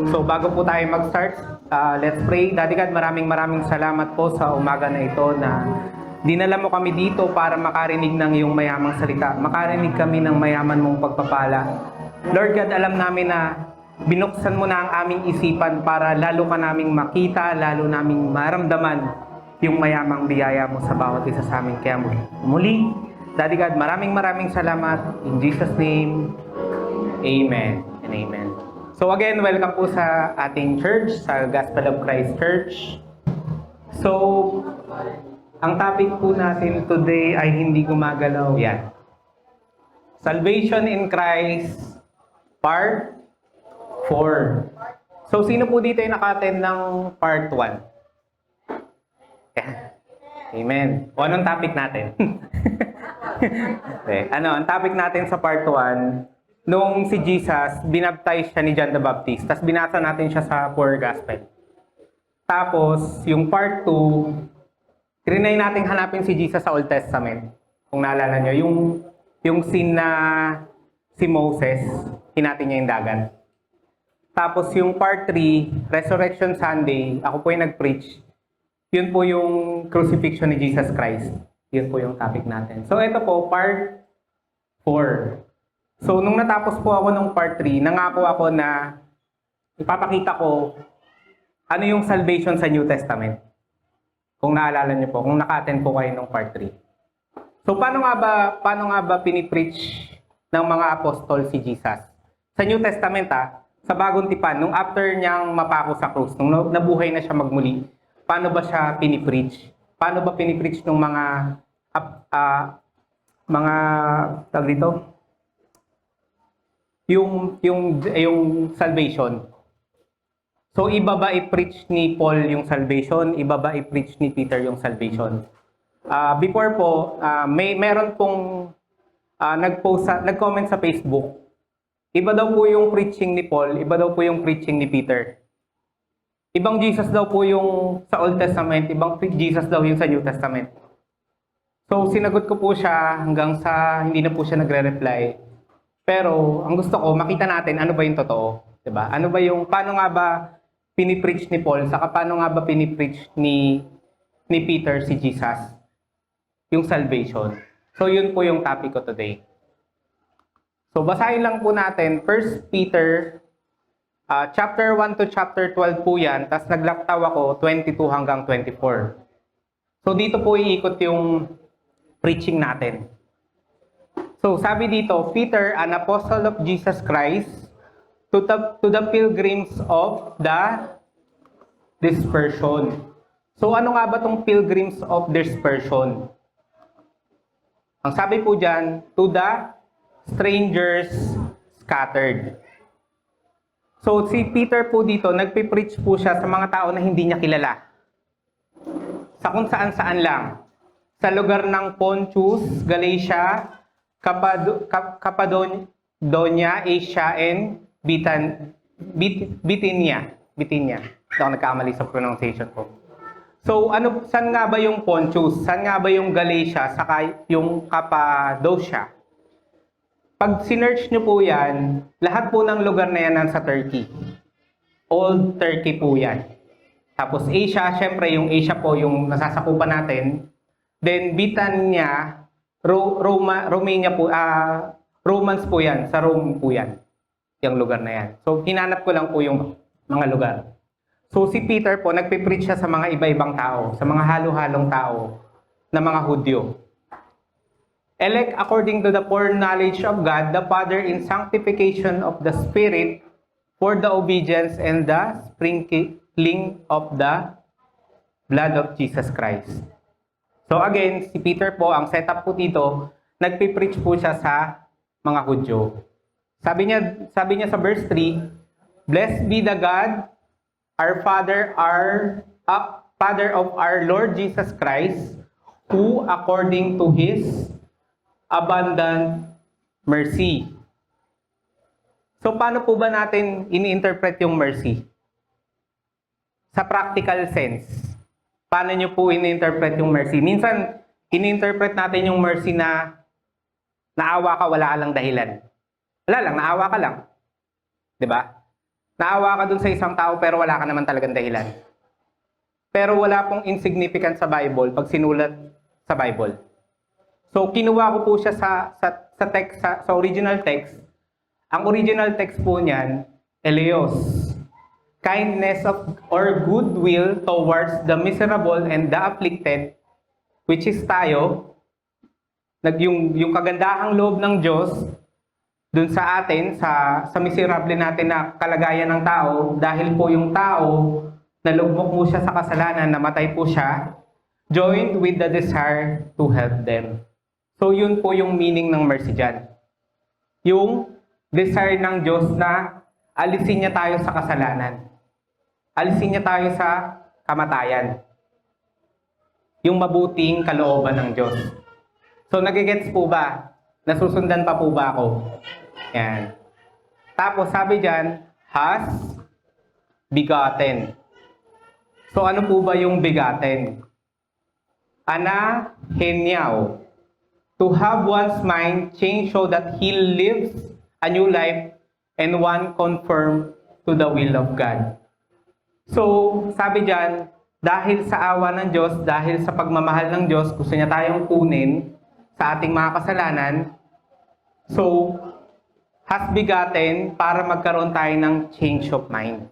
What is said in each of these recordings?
So bago po tayo mag-start, let's pray. Daddy God, maraming salamat po sa umaga na ito na dinala mo kami dito para makarinig ng iyong mayamang salita. Makarinig kami ng mayaman mong pagpapala. Lord God, alam namin na binuksan mo na ang aming isipan para lalo ka naming makita, lalo naming maramdaman yung mayamang biyaya mo sa bawat isa sa amin. Kaya muli, Daddy God, maraming salamat. In Jesus' name, Amen and Amen. So again, welcome po sa ating church, sa Gospel of Christ Church. So, ang topic po natin today ay hindi gumagalaw. Yan. Salvation in Christ, Part 4. So, sino po dito ay naka-attend ng Part 1? Amen. O anong topic natin? Okay. Ang topic natin sa Part 1, nung si Jesus, binaptize siya ni John the Baptist. Tapos binasa natin siya sa Poor Gospel. Tapos, yung Part 2, trinay natin hanapin si Jesus sa Old Testament. Kung naalala nyo, yung scene na si Moses, hinati niya yung dagat. Tapos yung Part 3, Resurrection Sunday, ako po yung nag-preach. Yun po yung crucifixion ni Jesus Christ. Yun po yung topic natin. So ito po, Part 4. So nung natapos po ako ng Part 3, nangako ako na ipapakita ko ano yung salvation sa New Testament. Kung naalala niyo po, kung naka-attend po kayo ng Part 3. So paano nga ba pinipreach ng mga apostol si Jesus? Sa New Testament sa Bagong Tipan, nung after niyang mapako sa krus, nung nabuhay na siya magmuli, paano ba siya pinipreach? Paano ba pinipreach ng tawag dito? Yung salvation. So, iba ba i-preach ni Paul yung salvation? Iba ba i-preach ni Peter yung salvation? Before po, meron pong nag-comment sa Facebook. Iba daw po yung preaching ni Paul, iba daw po yung preaching ni Peter. Ibang Jesus daw po yung sa Old Testament, ibang Jesus daw yung sa New Testament. So, sinagot ko po siya hanggang sa hindi na po siya nagre-reply. Pero, ang gusto ko, makita natin ano ba yung totoo. Diba? Ano ba yung, paano nga ba pinipreach ni Paul, saka paano nga ba pinipreach ni Peter si Jesus? Yung salvation. So, yun po yung topic ko today. So, basahin lang po natin, 1 Peter chapter 1 to chapter 12 po yan, tapos naglaktaw ako 22 hanggang 24. So, dito po iikot yung preaching natin. So, sabi dito, Peter, an apostle of Jesus Christ, to the pilgrims of the dispersion. So, ano nga ba itong pilgrims of dispersion? Ang sabi po dyan, to the strangers scattered. So, si Peter po dito, nagpipreach po siya sa mga tao na hindi niya kilala. Sa kung saan-saan lang. Sa lugar ng Pontus, Galatia, Cappadocia, Asia, and Bithynia. Hindi ako nagkamali sa pronunciation ko. So, saan nga ba yung Pontus? Saan nga ba yung Galatia? Saka yung Cappadocia? Pag sinearch nyo po yan, lahat po ng lugar na yan nasa Turkey. Old Turkey po yan. Tapos Asia, syempre yung Asia po yung nasasakupan natin. Then Bithynia, Romania po, Romans po yan. Sa Rome po yan. Yung lugar na yan. So, hinanap ko lang po yung mga lugar. So, si Peter po, nagpipreach siya sa mga iba-ibang tao, sa mga halo-halong tao na mga Hudyo. Elect according to the foreknowledge of God, the Father, in sanctification of the Spirit, for the obedience and the sprinkling of the blood of Jesus Christ. So again, si Peter po, ang setup po dito, nagpipreach po siya sa mga Hudyo. Sabi niya sa verse 3, Blessed be the God, our Father, Father of our Lord Jesus Christ, who according to His abundant mercy. So, paano po ba natin ini-interpret yung mercy? Sa practical sense. Paano nyo po ini-interpret yung mercy? Minsan, ini-interpret natin yung mercy na naawa ka, wala ka lang dahilan. Wala lang, naawa ka lang. 'Di ba? Naawa ka dun sa isang tao pero wala ka naman talagang dahilan. Pero wala pong insignificant sa Bible pag sinulat sa Bible. So, kinuha ko po siya sa text, sa original text. Ang original text po niyan, eleos. Kindness of or goodwill towards the miserable and the afflicted, which is tayo. Yung kagandahang loob ng Diyos dun sa atin, sa miserable natin na kalagayan ng tao, dahil po yung tao, nalugmok mo siya sa kasalanan, namatay po siya, joined with the desire to help them. So yun po yung meaning ng mercy dyan. Yung desire ng Diyos na alisin niya tayo sa kasalanan. Alisin niya tayo sa kamatayan. Yung mabuting kalooban ng Diyos. So nagigets po ba? Nasusundan pa po ba ako? Yan. Tapos sabi dyan, has begotten. So ano po ba yung begotten? Ana henyaw. To have one's mind changed so that he lives a new life and one conform to the will of God. So, sabi dyan, dahil sa awa ng Diyos, dahil sa pagmamahal ng Diyos, gusto niya tayong kunin sa ating mga kasalanan. So, has begotten para magkaroon tayo ng change of mind.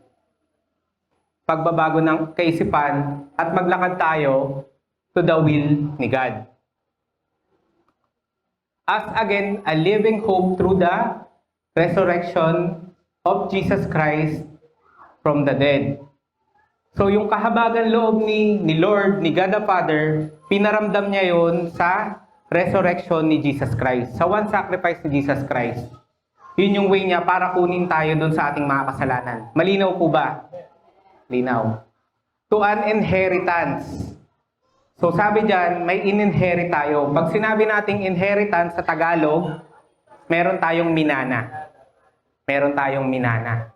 Pagbabago ng kaisipan at maglakad tayo to the will ni God. As again, a living hope through the resurrection of Jesus Christ from the dead. So yung kahabagan loob ni Lord, ni God the Father, pinaramdam niya yon sa resurrection ni Jesus Christ. Sa one sacrifice ni Jesus Christ. Yun yung way niya para kunin tayo doon sa ating mga kasalanan. Malinaw po ba? Linaw. To an inheritance. So sabi dyan, may in-inherit tayo. Pag sinabi nating inheritance sa Tagalog, meron tayong minana. Meron tayong minana.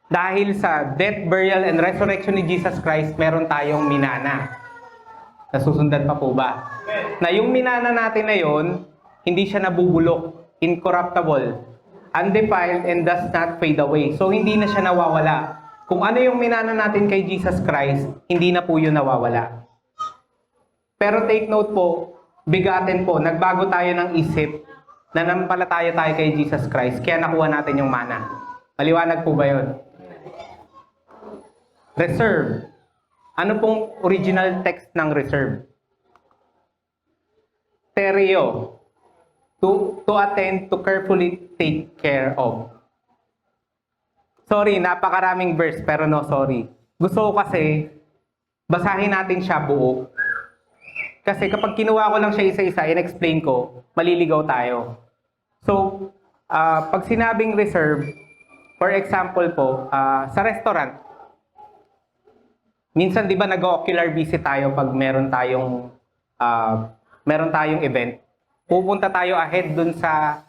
Dahil sa death, burial, and resurrection ni Jesus Christ, meron tayong minana. Nasusundan pa po ba? Na yung minana natin na yon, hindi siya nabubulok, incorruptible, undefiled, and does not fade away. So hindi na siya nawawala. Kung ano yung minana natin kay Jesus Christ, hindi na po yun nawawala. Pero take note po, begotten po, nagbago tayo ng isip, nanampalataya tayo kay Jesus Christ, kaya nakuha natin yung mana. Maliwanag po ba yun? Reserve. Ano pong original text ng reserve? Tereo. To attend, to carefully take care of. Sorry, napakaraming verse, pero no, sorry. Gusto ko kasi, basahin natin siya buo. Kasi kapag kinuha ko lang siya isa-isa, in-explain ko, maliligaw tayo. So, pag sinabing reserve, for example po, sa restaurant, minsan di ba nag-ocular visit tayo pag meron tayong event, pupunta tayo ahead dun sa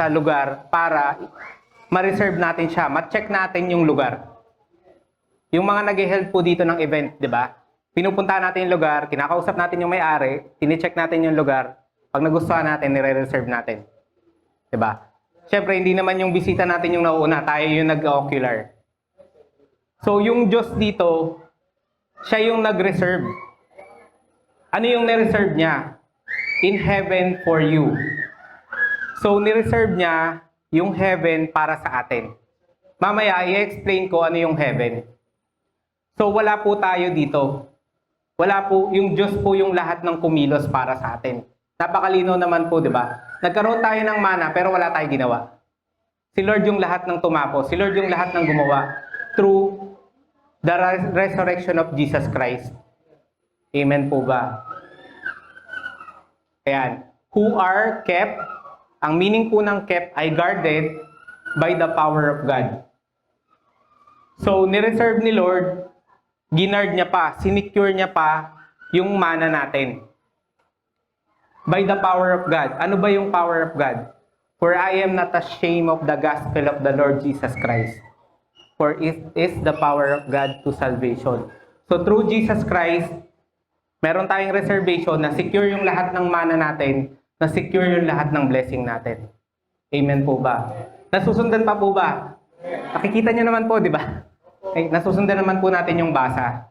lugar para ma-reserve natin siya, ma-check natin yung lugar. Yung mga nag-help po dito ng event, di ba? Pinupunta natin yung lugar, kinakausap natin yung may-ari, tine-check natin yung lugar, pag nagustuhan natin, nire-reserve natin. Diba? Siyempre, hindi naman yung bisita natin yung nauuna, tayo yung nag-ocular. So, yung Diyos dito, siya yung nag-reserve. Ano yung nireserve niya? In heaven for you. So, nireserve niya yung heaven para sa atin. Mamaya, i-explain ko ano yung heaven. So, wala po tayo dito. Wala po, yung Diyos po yung lahat ng kumilos para sa atin. Napakalino naman po, di ba? Nagkaroon tayo ng mana, pero wala tayong ginawa. Si Lord yung lahat ng tumapos. Si Lord yung lahat ng gumawa through the resurrection of Jesus Christ. Amen po ba? Ayan. Who are kept, ang meaning po ng kept ay guarded by the power of God. So, nireserve ni Lord, ginard niya pa, sinecure niya pa yung mana natin. By the power of God. Ano ba yung power of God? For I am not ashamed of the gospel of the Lord Jesus Christ. For it is the power of God to salvation. So through Jesus Christ, meron tayong reservation na secure yung lahat ng mana natin, na secure yung lahat ng blessing natin. Amen po ba? Nasusundan pa po ba? Nakikita nyo naman po, di ba? Nasusundan naman po natin yung basa.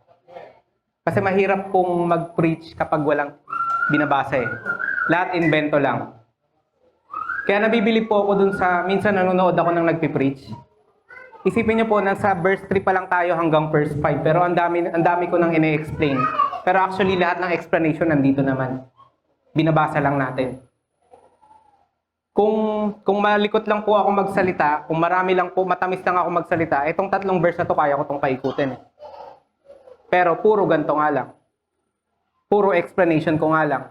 Kasi mahirap pong mag-preach kapag walang binabasa eh. Lahat invento lang. Kaya nabibili po ako dun sa, minsan nanonood ako ng nagpipreach. Isipin niyo po, nasa verse 3 pa lang tayo hanggang verse 5, pero ang dami ko nang ine-explain. Pero actually, lahat ng explanation nandito naman. Binabasa lang natin. Kung malikot lang po ako magsalita, kung marami lang po, matamis lang ako magsalita, itong 3 verse na to, kaya ko itong paikutin. Pero puro ganito nga lang. Puro explanation ko nga lang.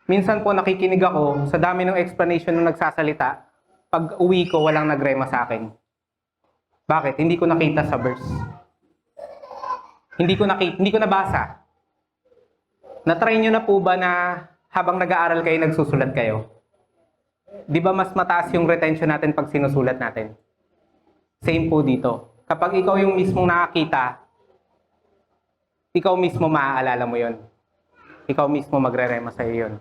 Minsan po nakikinig ako, sa dami ng explanation ng nagsasalita, pag uwi ko, walang nagrema sa akin. Bakit? Hindi ko nakita sa verse. Hindi ko nabasa. Na-try nyo na po ba na habang nag-aaral kayo, nagsusulat kayo? Di ba mas mataas yung retention natin pag sinusulat natin? Same po dito. Kapag ikaw yung mismong nakakita, ikaw mismo maaalala mo yon. Ikaw mismo magre-rema sa'yo yun.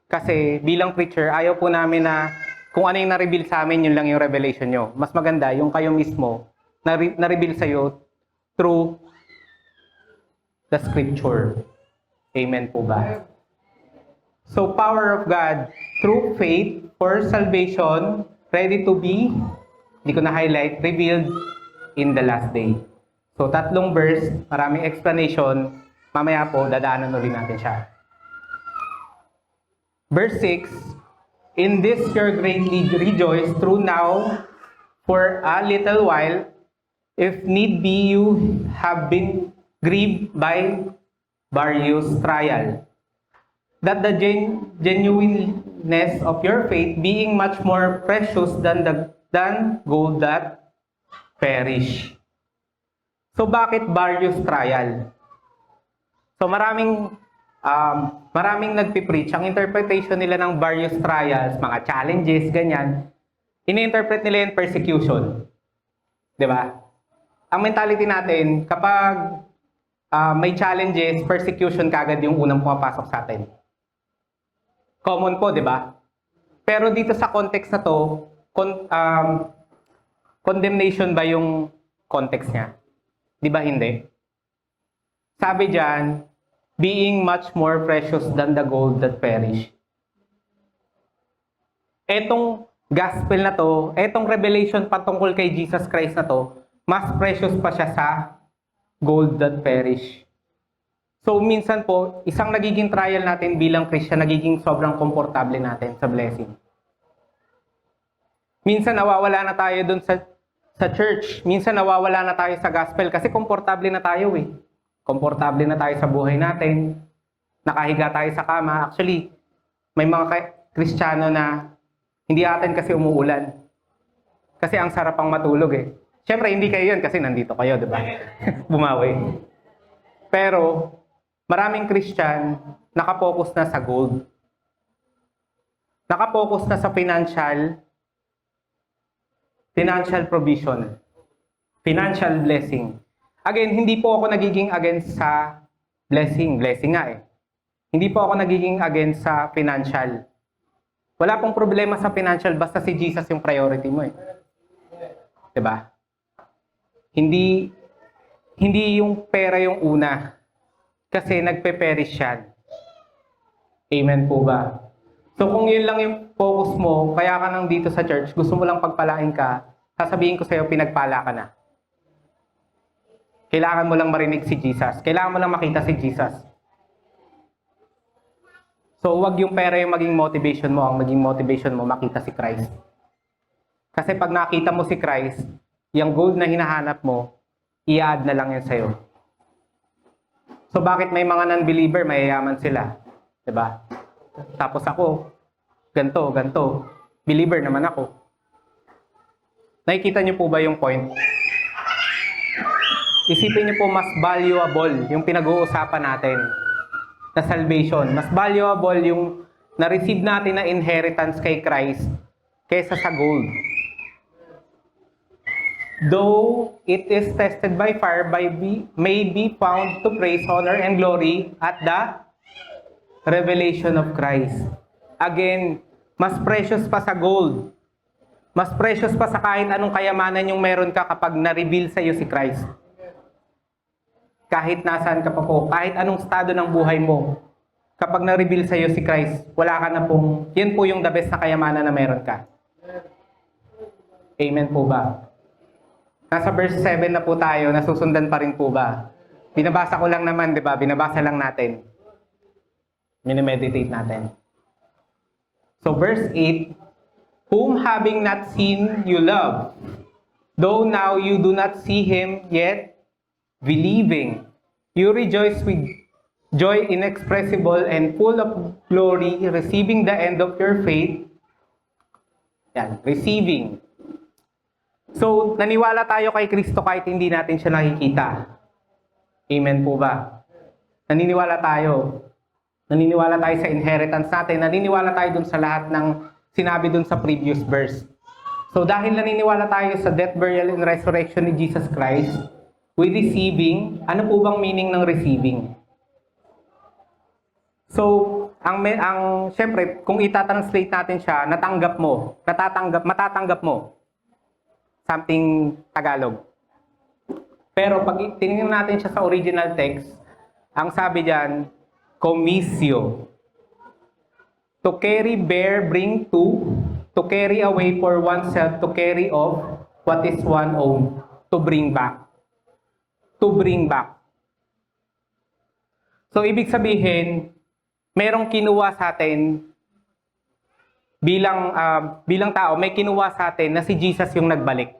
Kasi bilang preacher, ayaw po namin na kung ano yung na-reveal sa amin, yun lang yung revelation nyo. Mas maganda yung kayo mismo na-reveal sa'yo through the scripture. Amen po ba? So, power of God through faith for salvation, ready to be, hindi ko na-highlight, revealed in the last day. So, 3 verse, maraming explanation. Mamaya po, dadaanan ulit natin siya. Verse 6, in this you're greatly rejoice through now, for a little while, if need be, you have been grieved by various trial. That the genuineness of your faith, being much more precious than gold that perish. So bakit various trial? So maraming nagpipreach, ang interpretation nila ng various trials, mga challenges, ganyan, ini-interpret nila yung persecution. Di ba? Ang mentality natin, kapag may challenges, persecution kagad yung unang pumapasok sa atin. Common po, di ba? Pero dito sa context na to, condemnation ba yung context niya? Di ba hindi? Sabi diyan, being much more precious than the gold that perish. Etong gospel na to, etong revelation patungkol kay Jesus Christ na to, mas precious pa siya sa gold that perish. So, minsan po, isang nagiging trial natin bilang Christian, nagiging sobrang komportable natin sa blessing. Minsan, nawawala na tayo dun sa church. Minsan, nawawala na tayo sa gospel kasi komportable na tayo eh. Komportable na tayo sa buhay natin. Nakahiga tayo sa kama. Actually, may mga Kristiyano na hindi atin kasi umuulan. Kasi ang sarap ang matulog eh. Siyempre, hindi kayo yun kasi nandito kayo, di ba? Bumawi. Pero, maraming Christian nakapokus na sa gold. Nakapokus na sa financial provision. Financial blessing. Again, hindi po ako nagiging against sa blessing. Blessing nga eh. Hindi po ako nagiging against sa financial. Wala pong problema sa financial basta si Jesus yung priority mo eh. di ba? Hindi yung pera yung una. Kasi nagpe-perish yan. Amen po ba? So kung yun lang yung focus mo, kaya ka nang dito sa church, gusto mo lang pagpalain ka, sasabihin ko sa'yo, pinagpala ka na. Kailangan mo lang marinig si Jesus. Kailangan mo lang makita si Jesus. So wag yung pera yung maging motivation mo. Ang maging motivation mo, makita si Christ. Kasi pag nakita mo si Christ, yung gold na hinahanap mo, i-add na lang yan sa'yo. So bakit may mga non-believer, mayayaman sila? Diba? Tapos ako, ganto. Believer naman ako. Nakikita niyo po ba yung point? Isipin niyo po, mas valuable yung pinag-uusapan natin na salvation. Mas valuable yung na-receive natin na inheritance kay Christ kaysa sa gold. Though it is tested by fire, may be found to praise, honor, and glory at the revelation of Christ. Again, mas precious pa sa gold Mas precious pa sa kahit anong kayamanan yung meron ka kapag na-reveal sa iyo si Christ. Kahit nasaan ka pa po, kahit anong estado ng buhay mo, kapag na-reveal sa iyo si Christ, wala ka na pong, yan po yung the best na kayamanan na meron ka. Amen po ba? Nasa verse 7 na po tayo, nasusundan pa rin po ba? Binabasa ko lang naman, di ba? Binabasa lang natin. Minimeditate natin. So verse 8, whom having not seen you love, though now you do not see him yet, believing, you rejoice with joy inexpressible and full of glory, receiving the end of your faith. Yan, receiving. So, naniwala tayo kay Kristo kahit hindi natin siya nakikita. Amen po ba? Naniniwala tayo. Naniniwala tayo sa inheritance natin. Naniniwala tayo dun sa lahat ng sinabi dun sa previous verse. So, dahil naniniwala tayo sa death, burial, and resurrection ni Jesus Christ, with receiving, ano po bang meaning ng receiving? So, syempre, kung itatranslate natin siya, matatanggap mo. Something Tagalog. Pero pag tinignan natin siya sa original text, ang sabi diyan, commisio. To carry, bear, bring to carry away for oneself, to carry off what is one own, to bring back. To bring back. So, ibig sabihin, merong kinuha sa atin bilang tao, may kinuha sa atin na si Jesus yung nagbalik.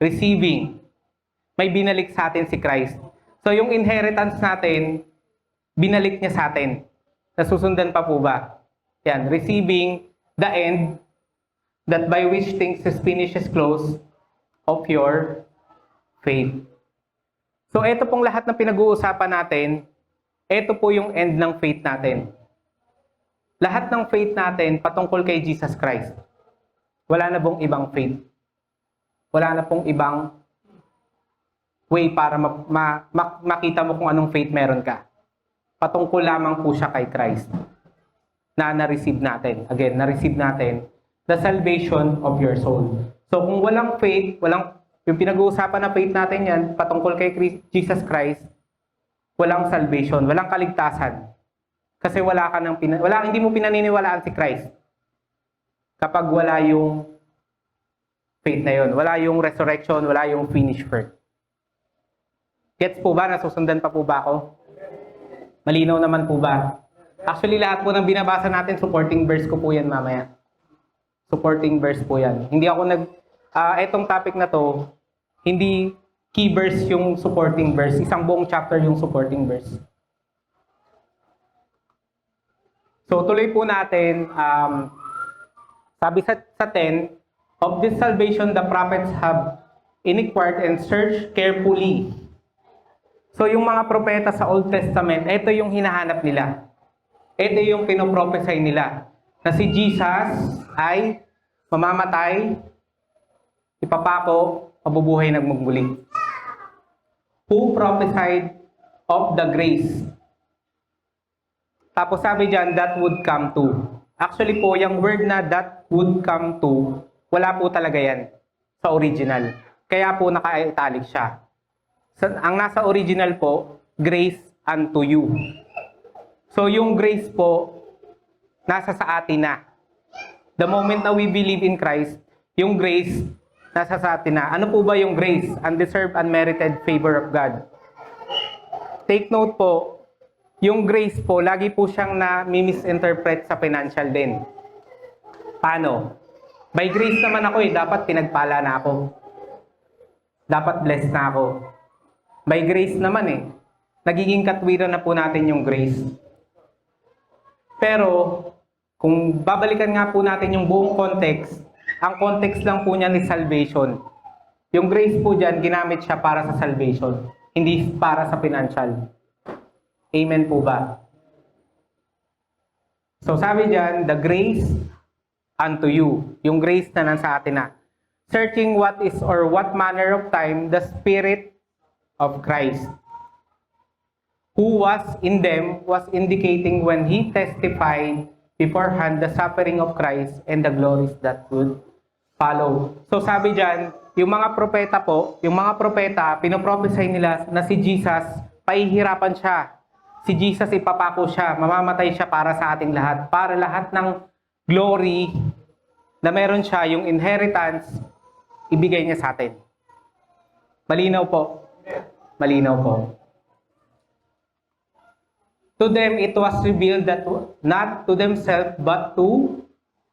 Receiving. May binalik sa atin si Christ. So, yung inheritance natin, binalik niya sa atin. Nasusundan pa po ba? Yan. Receiving the end, that by which things is finished is close of your faith. So, ito pong lahat ng pinag-uusapan natin, ito po yung end ng faith natin. Lahat ng faith natin patungkol kay Jesus Christ. Wala na pong ibang faith. Wala na pong ibang way para makita mo kung anong faith meron ka. Patungkol lamang po siya kay Christ na na-receive natin. Again, na-receive natin the salvation of your soul. So kung walang faith, yung pinag-uusapan na faith natin yan, patungkol kay Jesus Christ, walang salvation, walang kaligtasan. Kasi hindi mo pinaniniwalaan si Christ. Kapag wala yung faith na yun, wala yung resurrection, wala yung finished work. Gets po ba? Nasusundan pa po ba ako? Malinaw naman po ba? Actually, lahat po ng binabasa natin, supporting verse ko po yan mamaya. Supporting verse po yan. Hindi ako etong topic na to, hindi key verse yung supporting verse. Isang buong chapter yung supporting verse. So, tuloy po natin, sabi sa 10, of this salvation the prophets have inquired and searched carefully. So, yung mga propeta sa Old Testament, ito yung hinahanap nila. Ito yung pinoprophesy nila. Na si Jesus ay mamamatay, ipapako, mabubuhay ng magmuli. Who prophesied of the grace. Tapos sabi dyan, that would come to. Actually po, yung word na that would come to, wala po talaga yan sa original. Kaya po naka-italic siya. Ang nasa original po, grace unto you. So yung grace po, nasa sa atin na. The moment na we believe in Christ, yung grace, nasa sa atin na. Ano po ba yung grace? Undeserved, unmerited favor of God. Take note po, yung grace po, lagi po siyang na-misinterpret sa financial din. Paano? By grace naman ako dapat pinagpala na ako. Dapat blessed na ako. By grace naman nagiging katwiran na po natin yung grace. Pero, kung babalikan nga po natin yung buong context, ang context lang po niya ni salvation. Yung grace po dyan, ginamit siya para sa salvation, hindi para sa financial. Amen po ba? So sabi dyan, the grace unto you. Yung grace na nasa atin na. Searching what is or what manner of time the Spirit of Christ, who was in them, was indicating when He testified beforehand the suffering of Christ and the glories that would follow. So sabi diyan, yung mga propeta, pinoprophesy nila na si Jesus, pahihirapan siya. Si Jesus ipapako siya, mamamatay siya para sa ating lahat. Para lahat ng glory na meron siya, yung inheritance, ibigay niya sa atin. Malinaw po? Malinaw po. To them, it was revealed that not to themselves, but to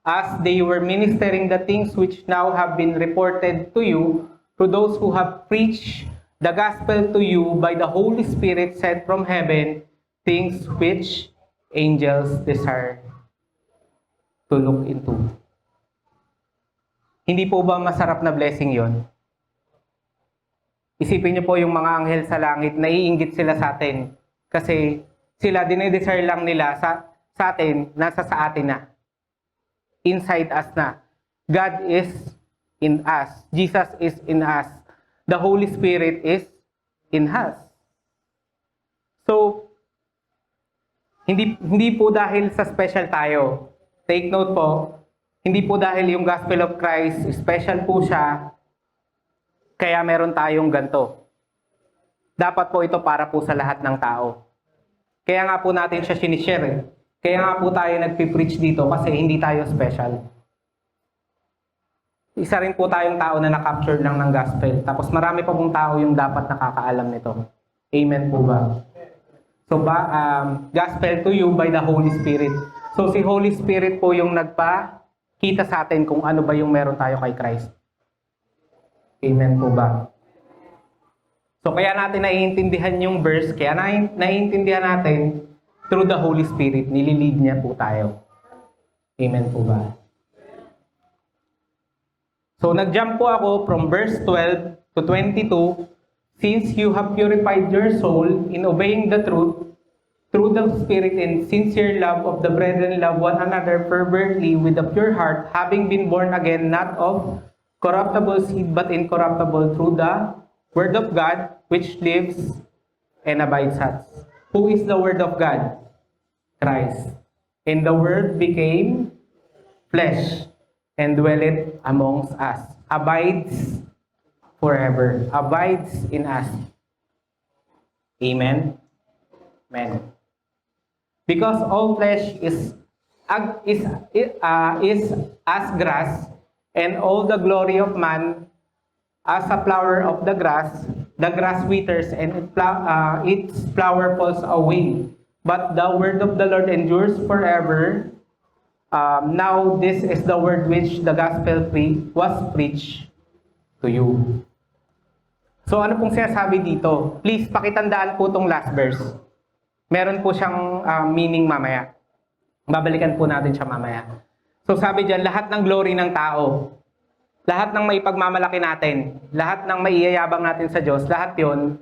us they were ministering the things which now have been reported to you, to those who have preached the gospel to you by the Holy Spirit sent from heaven, things which angels desire to look into. Hindi po ba masarap na blessing yon? Isipin niyo po yung mga anghel sa langit, naiinggit sila sa atin. Kasi sila, dinedesire lang nila sa atin, nasa sa atin na. Inside us na. God is in us. Jesus is in us. The Holy Spirit is in us. So, hindi po dahil sa special tayo. Take note po, hindi po dahil yung Gospel of Christ, special po siya, kaya meron tayong ganito. Dapat po ito para po sa lahat ng tao. Kaya nga po natin siya sinishare eh. Kaya nga po tayo nagpipreach dito kasi hindi tayo special. Isa rin po tayong tao na na-capture lang ng gospel. Tapos marami pa pong tao yung dapat nakakaalam nito. Amen po ba? So gospel to you by the Holy Spirit. So si Holy Spirit po yung nagpa-kita sa atin kung ano ba yung meron tayo kay Christ. Amen po ba? So kaya natin naiintindihan yung verse, kaya naiintindihan natin through the Holy Spirit, nililid niya po tayo. Amen po ba? So nag-jump po ako from verse 12 to 22, since you have purified your soul in obeying the truth, through the Spirit and sincere love of the brethren, love one another fervently with a pure heart, having been born again, not of corruptible seed, but incorruptible, through the Word of God, which lives and abides us. Who is the Word of God? Christ. And the Word became flesh and dwelleth amongst us. Abides forever. Abides in us. Amen? Amen. Because all flesh is as grass, and all the glory of man as a flower of the grass withers, and its flower falls away. But the word of the Lord endures forever. Now this is the word which the gospel was preached to you. So ano pong sinasabi dito? Please, pakitandaan po itong last verse. Meron po siyang meaning mamaya. Babalikan po natin siya mamaya. So sabi dyan, lahat ng glory ng tao, lahat ng may pagmamalaki natin, lahat ng maiyayabang natin sa Diyos, lahat yon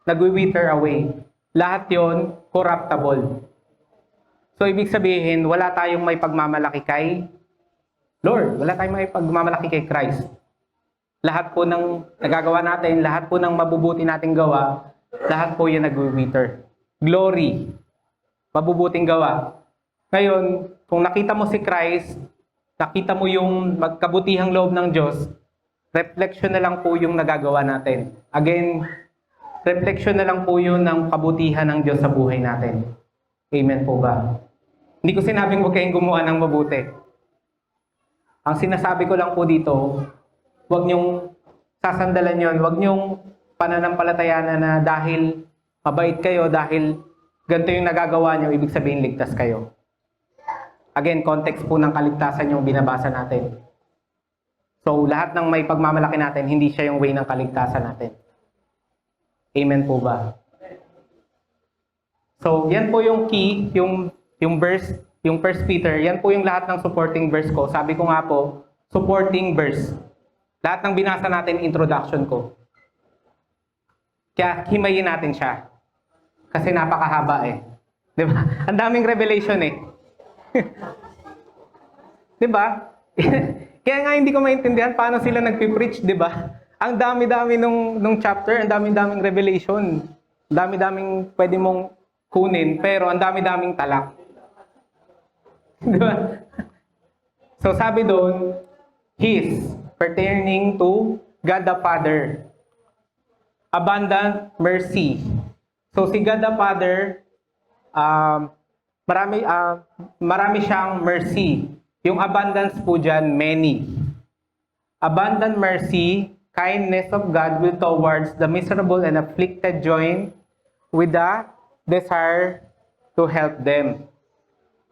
nag-wither away. Lahat yon corruptible. So ibig sabihin, wala tayong may pagmamalaki kay Lord. Wala tayong may pagmamalaki kay Christ. Lahat po ng nagagawa natin, lahat po ng mabubuti nating gawa, lahat po yan nag-wither. Glory. Mabubuting gawa. Ngayon, kung nakita mo si Christ, nakita mo yung magkabutihang loob ng Diyos, reflection na lang po yung nagagawa natin. Again, reflection na lang po yun ng kabutihan ng Diyos sa buhay natin. Amen po ba? Hindi ko sinabing huwag kayong gumawa ng mabuti. Ang sinasabi ko lang po dito, huwag niyong sasandalan yon, huwag niyong pananampalatayanan na dahil mabait kayo, dahil ganito yung nagagawa niyo, ibig sabihin ligtas kayo. Again, context po ng kaligtasan yung binabasa natin. So, lahat ng may pagmamalaki natin, hindi siya yung way ng kaligtasan natin. Amen po ba? So, yan po yung key, yung verse, yung 1 Peter, yan po yung lahat ng supporting verse ko. Sabi ko nga po, supporting verse. Lahat ng binasa natin, introduction ko. Kaya, himayin natin siya. Kasi napakahaba eh. Di ba? Ang daming revelation eh. Di ba? Kaya nga hindi ko maintindihan paano sila nagpipreach, di ba? Ang dami-dami nung chapter, ang dami-daming revelation. Ang dami-daming pwede mong kunin, pero ang dami-daming talak. Di ba? So sabi doon, His, pertaining to God the Father. Abundant mercy. So si God the Father, marami siyang mercy. Yung abundance po dyan, many. Abundant mercy, kindness of God will towards the miserable and afflicted join with the desire to help them.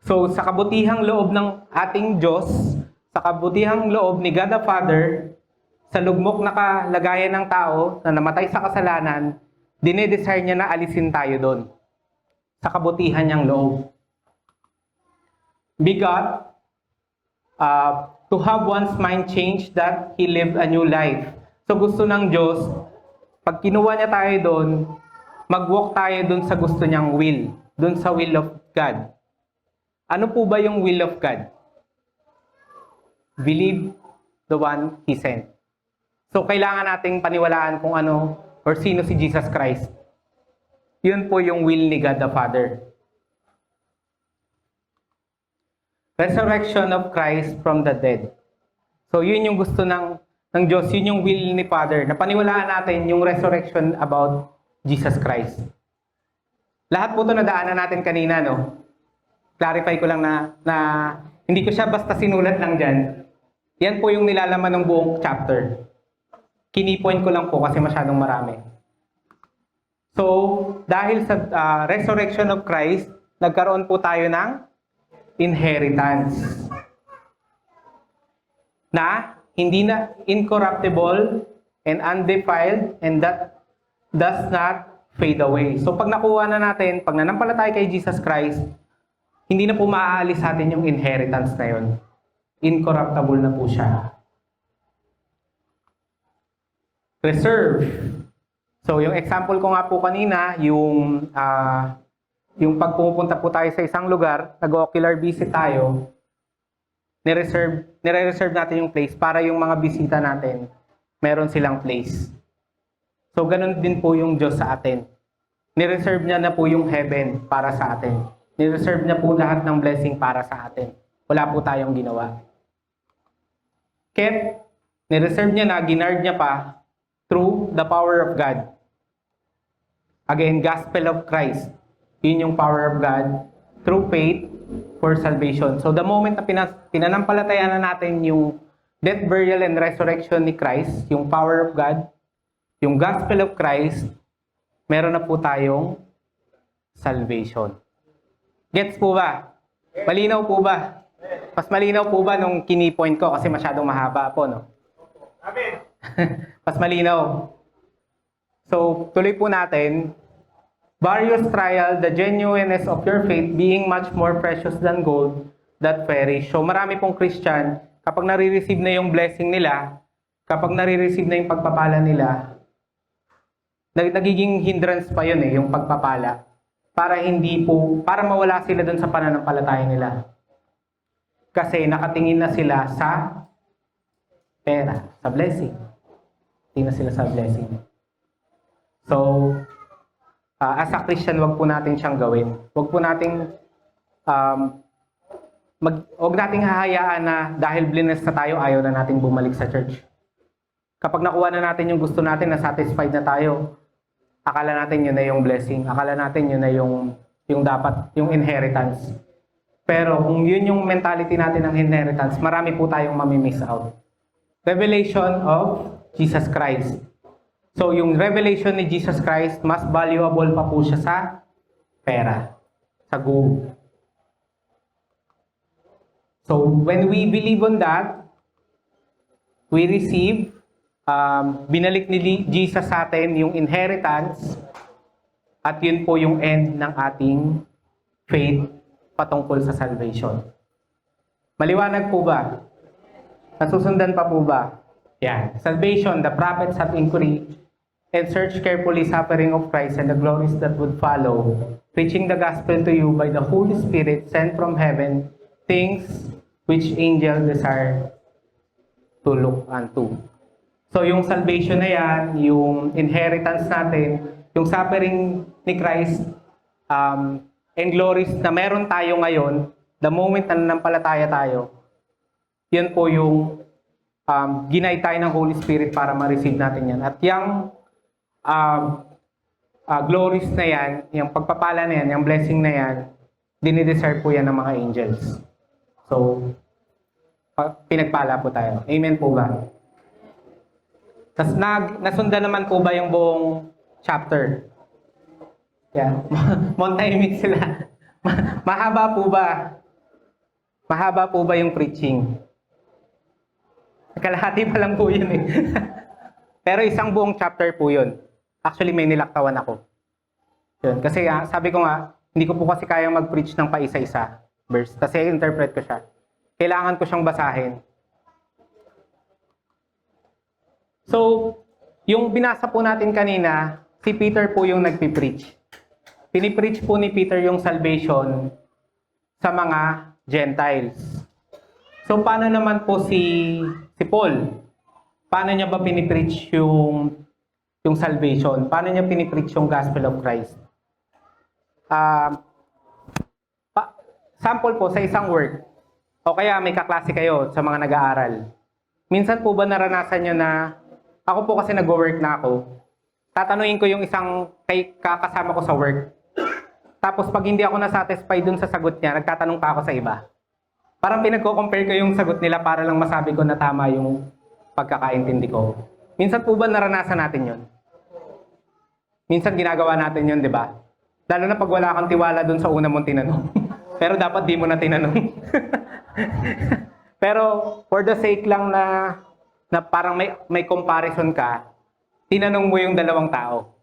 So sa kabutihang loob ng ating Diyos, sa kabutihang loob ni God the Father, sa lugmok na kalagayan ng tao na namatay sa kasalanan, dinedesire niya na alisin tayo doon. Sa kabutihan niyang loob. Begot, to have one's mind changed that he lived a new life. So gusto ng Diyos, pag kinuha niya tayo doon, mag-walk tayo doon sa gusto niyang will, doon sa will of God. Ano po ba yung will of God? Believe the one He sent. So kailangan nating paniwalaan kung ano or sino si Jesus Christ. Yun po yung will ni God the Father. Resurrection of Christ from the dead. So yun yung gusto ng Diyos, yun yung will ni Father, na paniwalaan natin yung resurrection about Jesus Christ. Lahat po ito nadaanan natin kanina, no? Clarify ko lang na hindi ko siya basta sinulat lang dyan. Yan po yung nilalaman ng buong chapter. Kini-point ko lang po kasi masyadong marami. So, dahil sa resurrection of Christ, nagkaroon po tayo ng inheritance. Na hindi na incorruptible and undefiled and that does not fade away. So, pag nakuha na natin, pag nanampalataya kay Jesus Christ, hindi na po maaalis sa atin yung inheritance na yun. Incorruptible na po siya. Reserve. So, yung example ko nga po kanina, yung pag pumupunta po tayo sa isang lugar, nag-ocular visit tayo, nire-reserve natin yung place para yung mga bisita natin, meron silang place. So, ganun din po yung Diyos sa atin. Nireserve niya na po yung heaven para sa atin. Nireserve niya po lahat ng blessing para sa atin. Wala po tayong ginawa. Kept, nireserve niya na, ginard niya pa through the power of God. Again, gospel of Christ. Yun yung power of God through faith for salvation. So the moment na pinanampalataya na natin yung death, burial, and resurrection ni Christ, yung power of God, yung gospel of Christ, meron na po tayong salvation. Gets po ba? Malinaw po ba? Mas malinaw po ba nung kini-point ko kasi masyadong mahaba po, no? Amen. Mas malinaw. So, tuloy po natin. Various trial, the genuineness of your faith being much more precious than gold that perish. So, marami pong Christian, kapag nare-receive na yung blessing nila, kapag nare-receive na yung pagpapala nila, nagiging hindrance pa yun yung pagpapala. Para mawala sila dun sa pananampalataya nila. Kasi nakatingin na sila sa pera, sa blessing. Tingin na sila sa blessing. So, as a Christian, wag po natin siyang gawin. Wag po nating wag nating hahayaan na dahil blessed na tayo, ayaw na nating bumalik sa church. Kapag nakuha na natin yung gusto natin, na satisfied na tayo, akala natin yun na yung blessing. Akala natin yun na yung dapat, yung inheritance. Pero kung yun yung mentality natin ng inheritance, marami po tayong mamimiss out. Revelation of Jesus Christ. So yung revelation ni Jesus Christ, mas valuable pa po siya sa pera, sa gold. So when we believe on that, we receive binalik ni Jesus sa atin yung inheritance at yun po yung end ng ating faith patungkol sa salvation. Maliwanag po ba? Nasusundan pa po ba? Yan. Salvation, the prophets have inquired and searched carefully suffering of Christ and the glories that would follow, preaching the gospel to you by the Holy Spirit sent from heaven, things which angels desire to look unto. So yung salvation na yan, yung inheritance natin, yung suffering ni Christ, and glories na meron tayo ngayon, the moment na nanampalataya tayo, yun po yung ginay tayo ng Holy Spirit para ma-receive natin yan. At yung glories na yan, yung pagpapala na yan, yung blessing na yan, dinideserve po yan ng mga angels. So, pinagpala po tayo. Amen po ba? Tapos nasundan naman po ba yung buong chapter? Yeah. Multi-minute sila. Mahaba po ba? Mahaba po ba yung preaching? Kalahati pa lang po yun eh. Pero isang buong chapter po yun. Actually, may nilaktawan ako. Yun. Kasi sabi ko nga, hindi ko po kasi kayang mag-preach ng paisa-isa verse. Kasi interpret ko siya. Kailangan ko siyang basahin. So, yung binasa po natin kanina, si Peter po yung nagpipreach. Pinipreach po ni Peter yung salvation sa mga Gentiles. So, paano naman po si Paul? Paano niya ba pinipreach yung salvation? Paano niya pinipreach yung gospel of Christ? Sample po sa isang work. O kaya may kaklase kayo sa mga nag-aaral. Minsan po ba naranasan nyo na, ako po kasi nag-work na ako, tatanungin ko yung isang kakasama ko sa work. Tapos pag hindi ako na-satisfy dun sa sagot niya, nagtatanong pa ako sa iba. Parang pinagko-compare ko yung sagot nila para lang masabi ko na tama yung pagkakaintindi ko. Minsan po ba naranasan natin yon? Minsan ginagawa natin yon, di ba? Lalo na pag wala kang tiwala dun sa una mong tinanong. Pero dapat di mo na tinanong. Pero for the sake lang na parang may comparison ka, tinanong mo yung dalawang tao.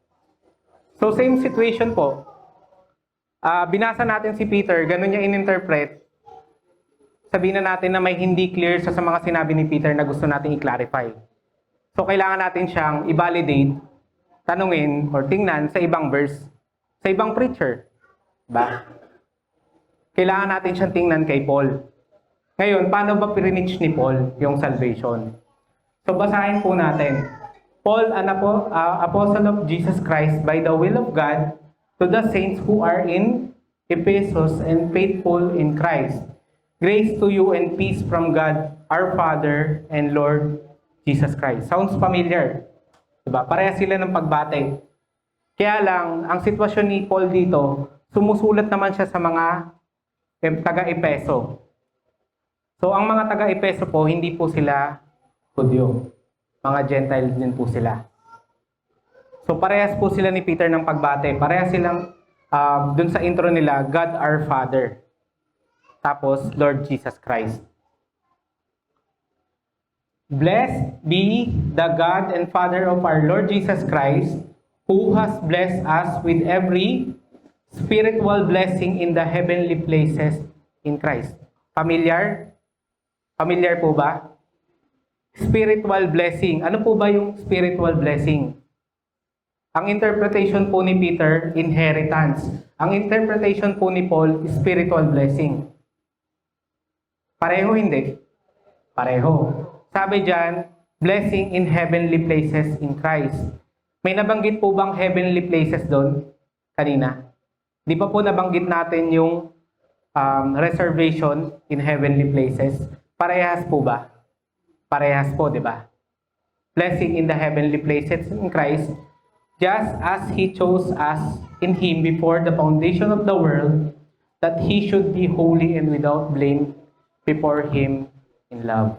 So same situation po. Binasa natin si Peter, ganun niya in-interpret. Sabihin na natin na may hindi clear sa mga sinabi ni Peter na gusto nating i-clarify. So kailangan natin siyang i-validate, tanungin, or tingnan sa ibang verse, sa ibang preacher. Diba? Kailangan natin siyang tingnan kay Paul. Ngayon, paano ba pinreach ni Paul yung salvation? So basahin po natin. Paul, an apostle of Jesus Christ by the will of God, to the saints who are in Ephesus and faithful in Christ. Grace to you and peace from God, our Father and Lord Jesus Christ. Sounds familiar. Diba? Pareha sila ng pagbate. Kaya lang, ang sitwasyon ni Paul dito, sumusulat naman siya sa mga taga-Epeso. So, ang mga taga-Epeso po, hindi po sila Hudyo. Mga Gentiles din po sila. So, parehas po sila ni Peter ng pagbate. Parehas silang, dun sa intro nila, God our Father. Tapos, Lord Jesus Christ. Blessed be the God and Father of our Lord Jesus Christ, who has blessed us with every spiritual blessing in the heavenly places in Christ. Familiar? Familiar po ba? Spiritual blessing. Ano po ba yung spiritual blessing? Ang interpretation po ni Peter, inheritance. Ang interpretation po ni Paul, spiritual blessing. Pareho hindi? Pareho. Sabi dyan, blessing in heavenly places in Christ. May nabanggit po bang heavenly places doon kanina? Di pa po nabanggit natin yung reservation in heavenly places? Parehas po ba? Parehas po, di ba? Blessing in the heavenly places in Christ, just as He chose us in Him before the foundation of the world, that He should be holy and without blame before Him in love.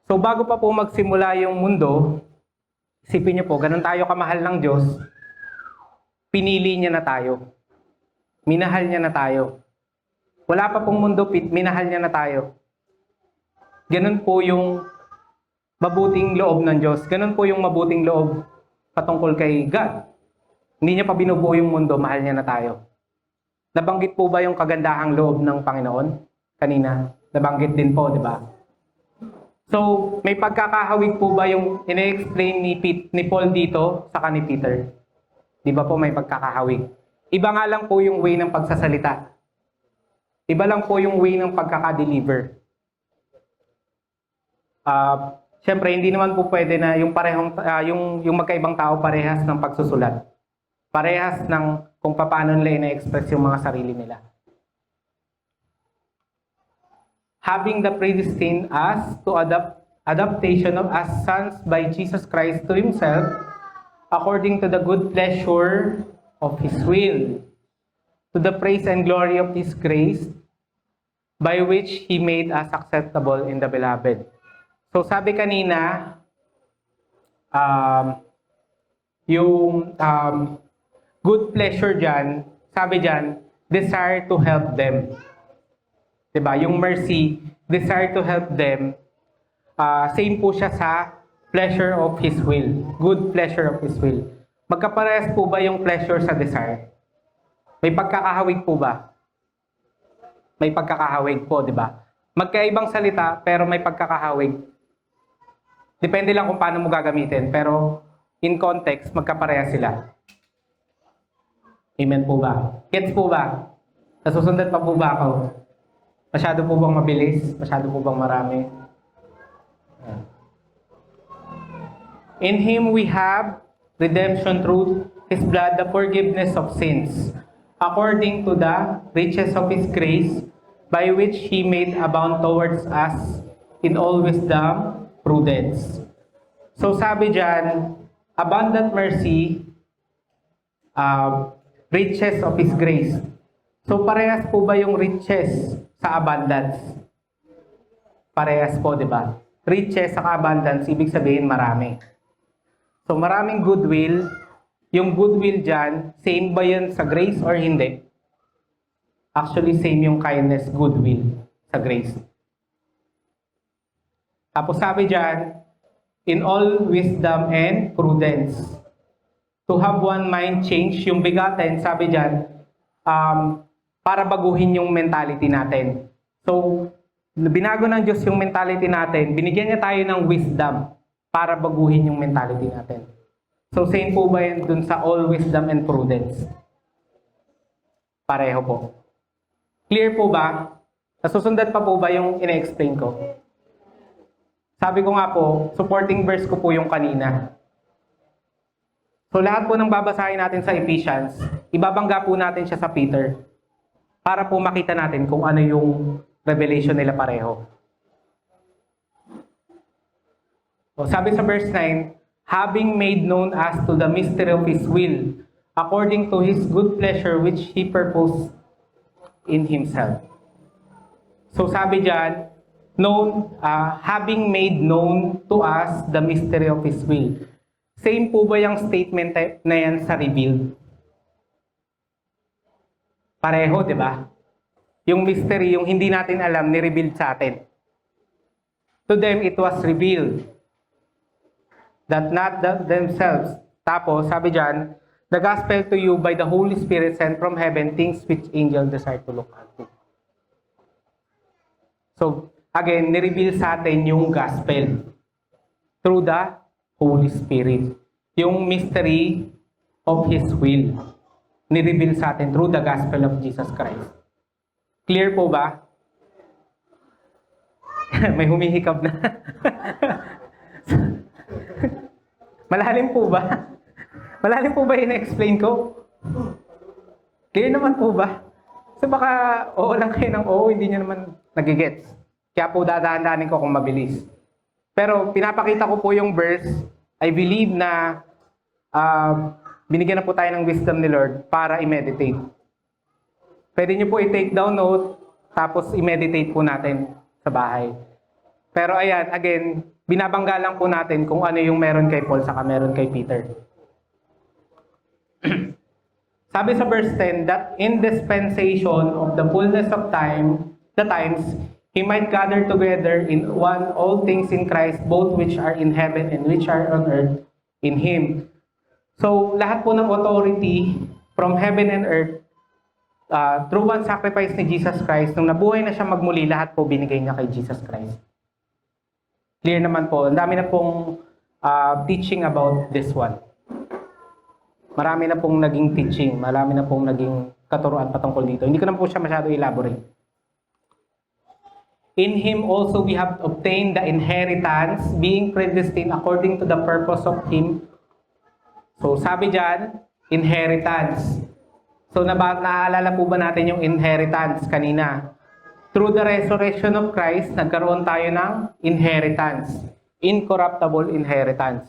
So bago pa po magsimula yung mundo, isipin niyo po, ganun tayo kamahal ng Diyos, pinili niya na tayo. Minahal niya na tayo. Wala pa pong mundo, minahal niya na tayo. Ganun po yung mabuting loob ng Diyos. Ganun po yung mabuting loob patungkol kay God. Hindi niya pa binubuo yung mundo, mahal niya na tayo. Nabanggit po ba yung kagandahang loob ng Panginoon? Kanina, nabanggit din po, di ba? So, may pagkakahawig po ba yung ine-explain ni Paul dito sa ni Peter? Di ba po may pagkakahawig? Iba nga lang po yung way ng pagsasalita. Iba lang po yung way ng pagkaka-deliver. Siyempre, hindi naman po pwede na yung parehong yung magkaibang tao parehas ng pagsusulat. Parehas ng kung paano nila ina-express yung mga sarili nila. Having the predestined us to adopt adaptation of as sons by Jesus Christ to Himself, according to the good pleasure of His will, to the praise and glory of His grace, by which He made us acceptable in the Beloved. So sabi kanina, yung good pleasure dyan, sabi dyan, desire to help them. Diba? Yung mercy, desire to help them, same po siya sa pleasure of His will. Good pleasure of His will. Magkaparehas po ba yung pleasure sa desire? May pagkakahawig po ba? May pagkakahawig po, di ba? Magkaibang salita, pero may pagkakahawig. Depende lang kung paano mo gagamitin, pero in context, magkaparehas sila. Amen po ba? Gets po ba? Nasusundan pa po ba ako? Masyado po bang mabilis? Masyado po bang marami? In Him we have redemption through His blood, the forgiveness of sins, according to the riches of His grace, by which He made abound towards us in all wisdom, prudence. So sabi dyan, abundant mercy, riches of His grace. So parehas po ba yung riches sa abundance? Parehas po, di ba? Riches sa abundance, ibig sabihin marami. So maraming goodwill. Yung goodwill dyan, same ba yun sa grace or hindi? Actually, same yung kindness, goodwill sa grace. Tapos sabi dyan, in all wisdom and prudence. To have one mind change, yung bigatin, sabi dyan, para baguhin yung mentality natin. So, binago ng Diyos yung mentality natin, binigyan niya tayo ng wisdom para baguhin yung mentality natin. So, same po ba yun dun sa all wisdom and prudence? Pareho po. Clear po ba? Nasusundan pa po ba yung ina-explain ko? Sabi ko nga po, supporting verse ko po yung kanina. So, lahat po ng babasahin natin sa Ephesians, ibabangga po natin siya sa Peter para po makita natin kung ano yung revelation nila pareho. So, sabi sa verse 9, having made known us to the mystery of His will, according to His good pleasure which He purposed in Himself. So sabi dyan, having made known to us the mystery of His will. Same po ba yung statement na yan sa revealed? Pareho, di ba? Yung mystery, yung hindi natin alam, ni-revealed sa atin. To them, it was revealed that not themselves. Tapos, sabi dyan, the gospel to you by the Holy Spirit sent from heaven, things which angels desire to look unto. So, again, ni-reveal sa atin yung gospel through the Holy Spirit. Yung mystery of His will. Ni-reveal sa atin through the gospel of Jesus Christ. Clear po ba? May humihikab na. Malalim po ba? Malalim po ba yung explain ko? Clear naman po ba? So baka oo lang kayo ng oo, hindi nyo naman nagigets. Kaya po dadaan-daanin ko kung mabilis. Pero pinapakita ko po yung verse, I believe na binigyan na po tayo ng wisdom ni Lord para i-meditate. Pwede nyo po i-take down note, tapos i-meditate po natin sa bahay. Pero ayan, again, binabangga lang po natin kung ano yung meron kay Paul saka meron kay Peter. Sabi sa verse 10, that in dispensation of the fullness of time, the times, He might gather together in one all things in Christ, both which are in heaven and which are on earth in Him. So, lahat po ng authority from heaven and earth, through one sacrifice ni Jesus Christ, nung nabuhay na siya magmuli, lahat po binigay niya kay Jesus Christ. Clear naman po. Ang dami na pong teaching about this one. Marami na pong naging teaching. Marami na pong naging katuruan patungkol dito. Hindi ko na po siya masyado elaborate. In Him also we have obtained the inheritance, being predestined according to the purpose of Him. So sabi dyan, inheritance. So naaalala po ba natin yung inheritance kanina? Through the resurrection of Christ, nagkaroon tayo ng inheritance. incorruptible inheritance.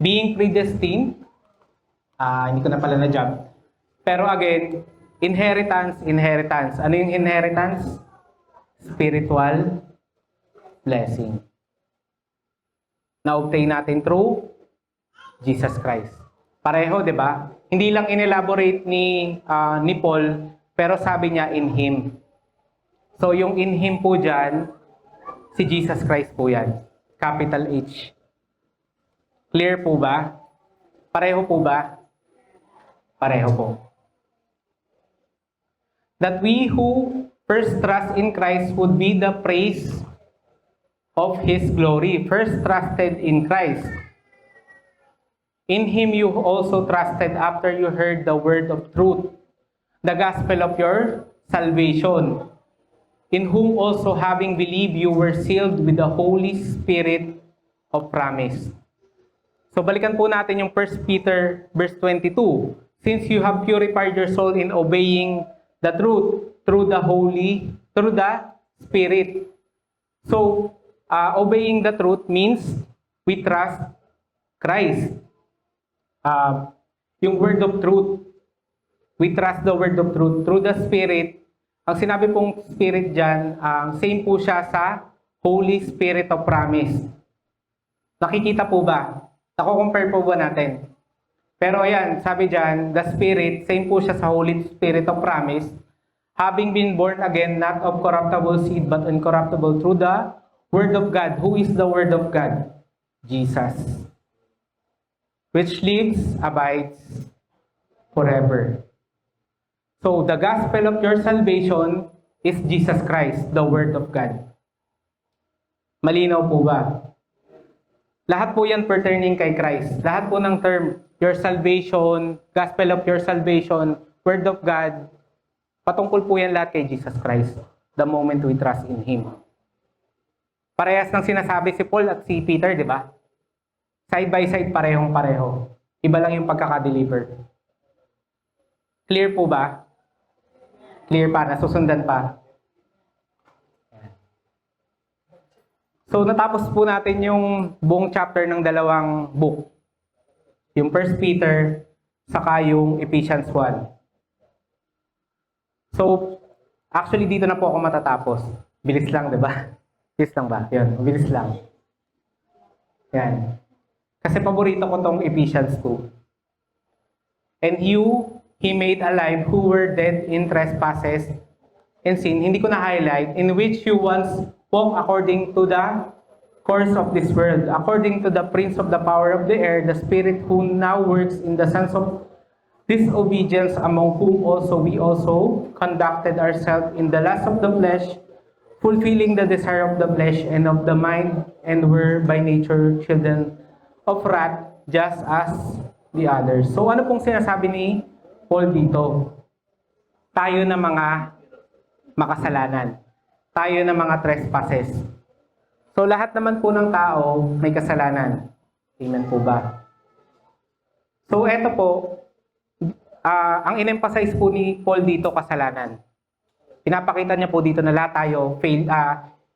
Being predestined, hindi ko na pala na-jump. Pero again, inheritance. Ano yung inheritance? Spiritual blessing. Na-obtain natin through Jesus Christ. Pareho, di ba? Hindi lang inelaborate ni Paul, pero sabi niya in Him. So yung in Him po dyan, si Jesus Christ po yan. Capital H. Clear po ba? Pareho po ba? Pareho po. That we who first trust in Christ would be the praise of His glory. First trusted in Christ. In Him you also trusted after you heard the word of truth, the gospel of your salvation, in whom also having believed you were sealed with the Holy Spirit of promise. So balikan po natin yung 1 Peter verse 22. Since you have purified your soul in obeying the truth through the Spirit. So, obeying the truth means we trust Christ. Yung word of truth, we trust the word of truth through the Spirit. Ang sinabi pong Spirit dyan, same po siya sa Holy Spirit of promise. Nakikita po ba? Nako-compare po ba natin? Pero ayan, sabi dyan, the Spirit, same po siya sa Holy Spirit of promise, having been born again, not of corruptible seed, but incorruptible through the Word of God. Who is the Word of God? Jesus. Which lives, abides forever. So, the gospel of your salvation is Jesus Christ, the Word of God. Malinaw po ba? Lahat po yan pertaining kay Christ. Lahat po ng term, your salvation, gospel of your salvation, Word of God, patungkol po yan lahat kay Jesus Christ. The moment we trust in Him. Parehas ng sinasabi si Paul at si Peter, di ba? Side by side, parehong-pareho. Iba lang yung pagkakadeliver. Clear po ba? Clear pa, nasusundan pa. So, natapos po natin yung buong chapter ng dalawang book. Yung 1 Peter, saka yung Ephesians 1. So, actually dito na po ako matatapos. Bilis lang, di ba? Bilis lang ba? Yun, bilis lang. Yan. Kasi paborito ko tong Ephesians 2. And you, He made alive who were dead in trespasses and sin. Hindi ko na-highlight. In which you once walked according to the course of this world, according to the prince of the power of the air, the spirit who now works in the sons of disobedience, among whom also we also conducted ourselves in the lust of the flesh, fulfilling the desire of the flesh and of the mind, and were by nature children of wrath, just as the others. So ano pong sinasabi ni Paul dito? Tayo na mga makasalanan. Tayo na mga trespasses. So lahat naman po ng tao may kasalanan. Tingnan po ba? So eto po, ang in-emphasize po ni Paul dito, kasalanan. Pinapakita niya po dito na lahat tayo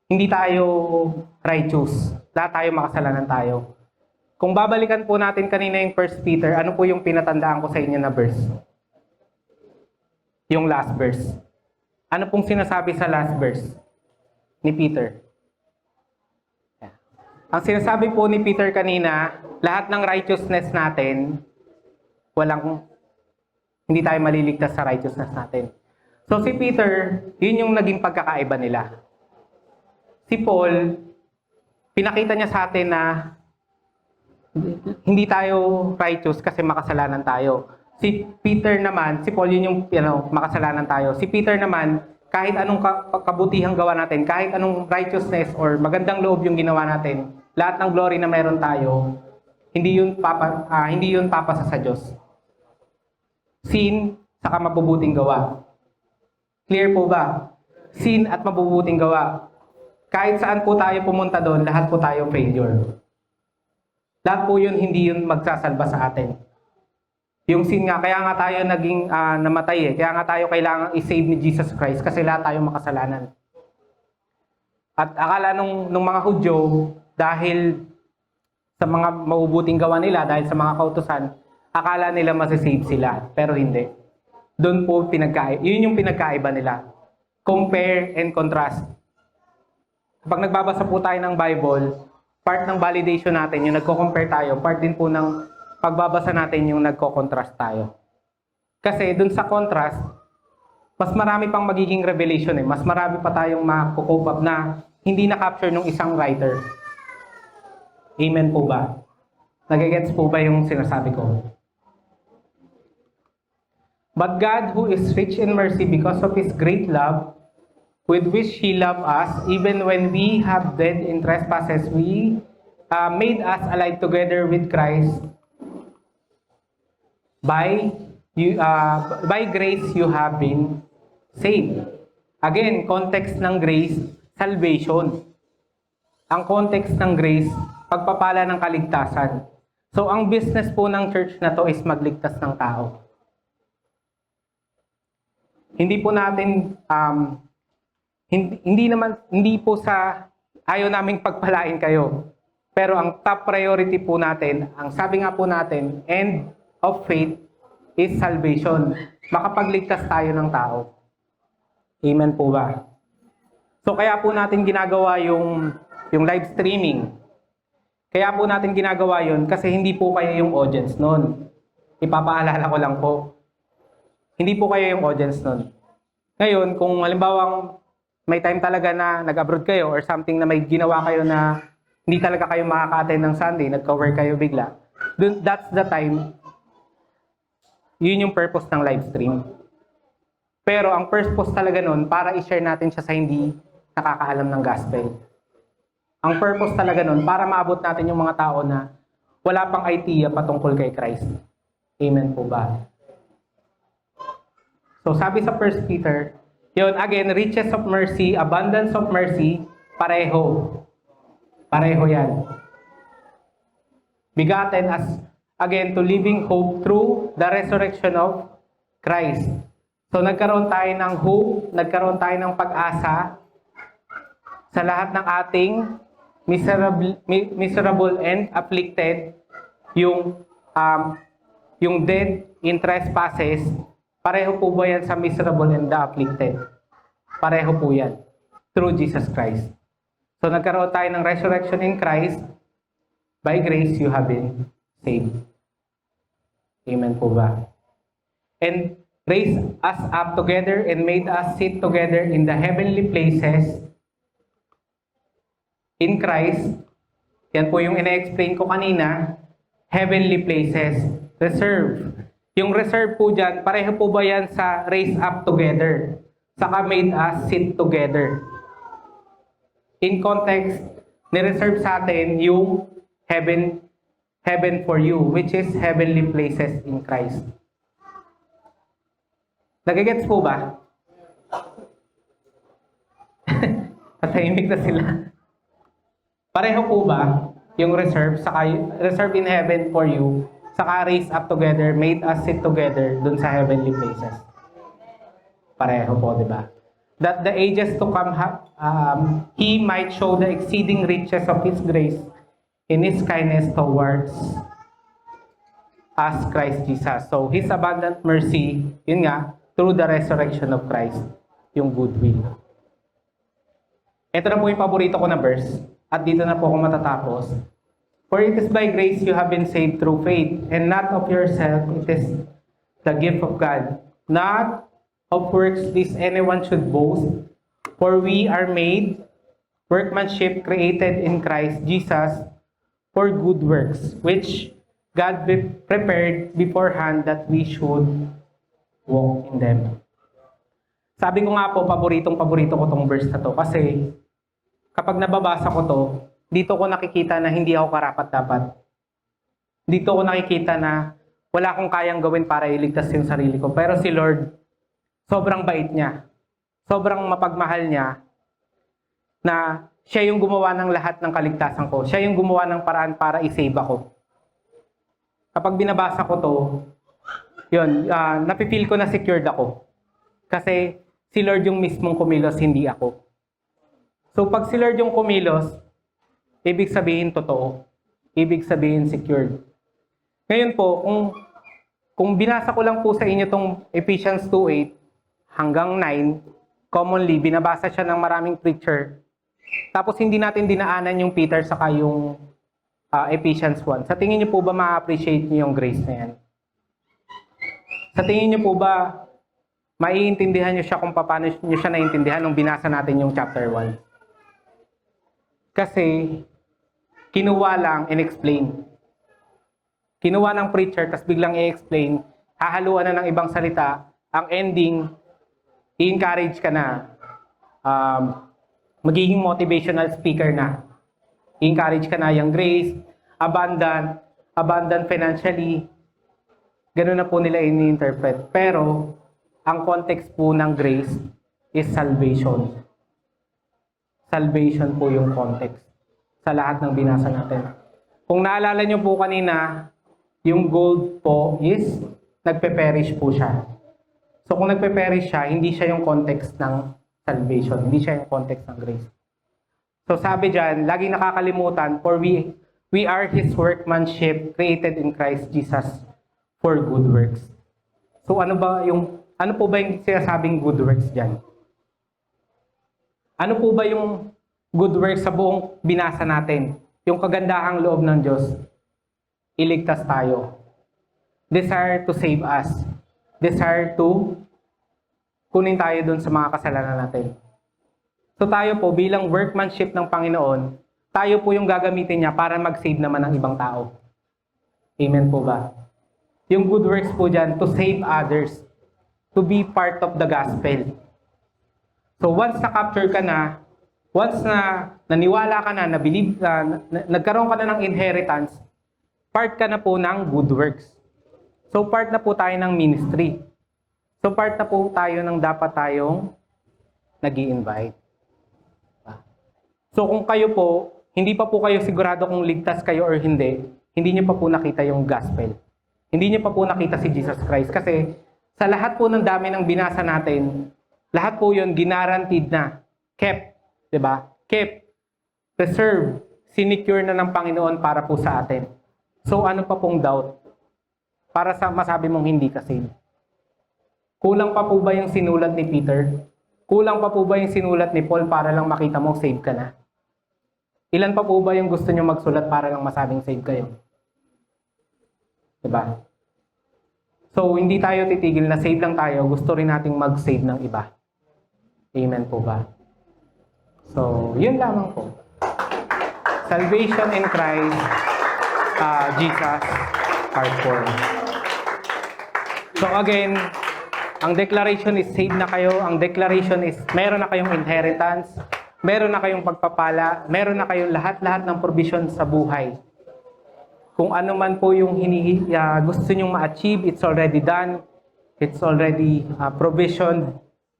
hindi tayo righteous. Lahat tayo makasalanan tayo. Kung babalikan po natin kanina yung 1 Peter, ano po yung pinatandaan ko sa inyo na verse? Yung last verse. Ano pong sinasabi sa last verse ni Peter? Ang sinasabi po ni Peter kanina, lahat ng righteousness natin, hindi tayo maliligtas sa righteousness natin. So si Peter, yun yung naging pagkakaiba nila. Si Paul, pinakita niya sa atin na hindi tayo righteous kasi makasalanan tayo. Si Peter naman, si Paul yun yung makasalanan tayo. Si Peter naman, kahit anong kabutihang gawa natin, kahit anong righteousness or magandang loob yung ginawa natin, lahat ng glory na meron tayo, hindi yun papasa sa Diyos. Sin, saka mabubuting gawa. Clear po ba? Sin at mabubuting gawa. Kahit saan po tayo pumunta doon, lahat po tayo failure. Lahat po yun, hindi yun magsasalba sa atin. Yung sin nga, kaya nga tayo naging namatay eh. Kaya nga tayo kailangan i-save ni Jesus Christ kasi lahat tayo makasalanan. At akala nung mga Hudyo, dahil sa mga maubuting gawa nila, dahil sa mga kautusan, akala nila masisave sila. Pero hindi. Doon po yun yung pinagkaiba nila. Compare and contrast. Kapag nagbabasa po tayo ng Bible, part ng validation natin, yung nagko-compare tayo, part din po ng pagbabasa natin yung nagko-contrast tayo. Kasi dun sa contrast, mas marami pang magiging revelation eh. Mas marami pa tayong makukope up na hindi na-capture ng isang writer. Amen po ba? Nagigets po ba yung sinasabi ko? But God, who is rich in mercy because of His great love, with which He loved us, even when we have dead in trespasses, we made us alive together with Christ. By grace you have been saved. Again, context ng grace, salvation. Ang context ng grace, pagpapala ng kaligtasan. So, ang business po ng church na to is magligtas ng tao. Hindi po natin, hindi po sa ayaw naming pagpalain kayo. Pero ang top priority po natin, ang sabi nga po natin, end of faith is salvation. Makapagligtas tayo ng tao. Amen po ba? So kaya po natin ginagawa yung live streaming. Kaya po natin ginagawa yun kasi hindi po kayo yung audience nun. Ipapaalala ko lang po. Hindi po kayo yung audience nun. Ngayon, kung halimbawa may time talaga na nag-abroad kayo or something na may ginawa kayo na hindi talaga kayo makaka-attend ng Sunday, nagka-work kayo bigla, that's the time, yun yung purpose ng live stream. Pero ang purpose talaga nun, para i-share natin siya sa hindi nakakaalam ng gospel. Ang purpose talaga nun, para maabot natin yung mga tao na wala pang idea patungkol kay Christ. Amen po ba? So sabi sa 1 Peter, yun, again, riches of mercy, abundance of mercy, pareho. Pareho yan. Begotten as, again, to living hope through the resurrection of Christ. So nagkaroon tayo ng hope, nagkaroon tayo ng pag-asa sa lahat ng ating miserable and afflicted, yung dead in trespasses. Pareho po ba yan sa miserable and the afflicted? Pareho po yan. Through Jesus Christ. So nagkaroon tayo ng resurrection in Christ. By grace, you have been saved. Amen po ba? And raised us up together and made us sit together in the heavenly places in Christ. Yan po yung ina-explain ko kanina. Heavenly places. Reserve. Yung reserve po dyan, pareho po ba yan sa raise up together? Saka made us sit together. In context, ni-reserve sa atin yung heaven for you, which is heavenly places in Christ. Nagigets po ba? Patahimik na sila. Pareho po ba yung reserve, saka reserve in heaven for you, saka raise up together, made us sit together dun sa heavenly places? Pareho po, di ba? That the ages to come, He might show the exceeding riches of His grace in His kindness towards us, Christ Jesus. So, His abundant mercy, yun nga, through the resurrection of Christ, yung goodwill. Ito na po yung paborito ko na verse, at dito na po ako matatapos. For it is by grace you have been saved through faith, and not of yourself, it is the gift of God. Not of works, lest anyone should boast, for we are made workmanship created in Christ Jesus for good works, which God prepared beforehand that we should walk in them. Sabi ko nga po, paborito ko tong verse na to kasi kapag nababasa ko to, dito ko nakikita na hindi ako karapat-dapat. Dito ko nakikita na wala akong kayang gawin para iligtas yung sarili ko. Pero si Lord, sobrang bait niya. Sobrang mapagmahal niya na siya yung gumawa ng lahat ng kaligtasan ko. Siya yung gumawa ng paraan para i-save ako. Kapag binabasa ko to, yun, napipil ko na secured ako. Kasi si Lord yung mismong kumilos, hindi ako. So So pag si Lord yung kumilos, ibig sabihin totoo. Ibig sabihin secured. Ngayon po, kung binasa ko lang po sa inyo tong Ephesians 2:8 hanggang 9, commonly, binabasa siya ng maraming preacher. Tapos hindi natin dinaanan yung Peter saka yung Ephesians 1. Sa tingin niyo po ba ma-appreciate niyo yung grace na yan? Sa tingin niyo po ba maiintindihan niyo siya kung paano niyo siya naiintindihan nung binasa natin yung chapter 1? Kasi kinuha lang and explain. Kinuha ng preacher, tapos biglang i-explain, hahaluan na ng ibang salita, ang ending, i-encourage ka na, magiging motivational speaker na. I-encourage ka na yung grace, abundant financially, ganun na po nila ini-interpret. Pero, ang context po ng grace is salvation. Salvation po yung context sa lahat ng binasa natin. Kung naalala nyo po kanina, yung gold po is nagpe-perish po siya. So kung nagpe-perish siya, hindi siya yung context ng salvation. Hindi siya yung context ng grace. So sabi dyan, laging nakakalimutan, for we are His workmanship created in Christ Jesus for good works. So ano po ba yung sinasabing good works dyan? Ano po ba yung good works sa buong binasa natin? Yung kagandahang loob ng Diyos, iligtas tayo. Desire to save us. Desire to kunin tayo dun sa mga kasalanan natin. So tayo po bilang workmanship ng Panginoon, tayo po yung gagamitin niya para mag-save naman ng ibang tao. Amen po ba? Yung good works po dyan, to save others. To be part of the gospel. So once na-capture ka na, once na naniwala ka na, na-believe ka, nagkaroon ka na ng inheritance, part ka na po ng good works. So part na po tayo ng ministry. So part na po tayo ng dapat tayong nag-i-invite. So kung kayo po, hindi pa po kayo sigurado kung ligtas kayo or hindi niyo pa po nakita yung gospel. Hindi niyo pa po nakita si Jesus Christ. Kasi sa lahat po ng dami ng binasa natin, lahat po yun guaranteed na, kept, diba? Kept, preserved, sinecure na ng Panginoon para po sa atin. So ano pa pong doubt? Para sa masabi mong hindi ka saved. Kulang pa po ba yung sinulat ni Peter? Kulang pa po ba yung sinulat ni Paul para lang makita mong saved ka na? Ilan pa po ba yung gusto nyo magsulat para lang masabing saved kayo? Diba? So hindi tayo titigil na save lang tayo, gusto rin nating mag-save ng iba. Amen po ba? So, yun lamang po. Salvation in Christ, Jesus, part 4. So again, ang declaration is save na kayo. Ang declaration is meron na kayong inheritance, meron na kayong pagpapala, meron na kayong lahat-lahat ng provision sa buhay. Kung ano man po yung gusto nyong ma-achieve, it's already done. It's already provisioned.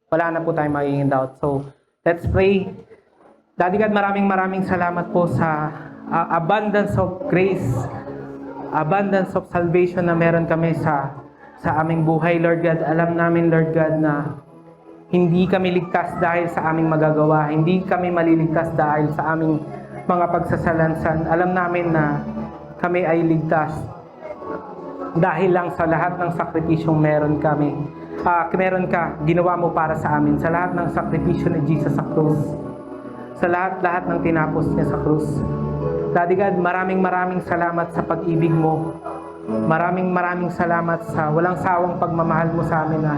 Wala na po tayong magiging doubt. So, let's pray. Daddy God, maraming salamat po sa abundance of grace, abundance of salvation na meron kami sa aming buhay, Lord God. Alam namin, Lord God, na hindi kami ligtas dahil sa aming magagawa. Hindi kami maliligtas dahil sa aming mga pagsasalansan. Alam namin na kami ay ligtas dahil lang sa lahat ng sakripisyong meron kami. Meron ka, ginawa mo para sa amin. Sa lahat ng sakripisyo ni Jesus sa krus. Sa lahat ng tinapos niya sa krus. Daddy God, maraming salamat sa pag-ibig mo. Maraming salamat sa walang sawang pagmamahal mo sa amin na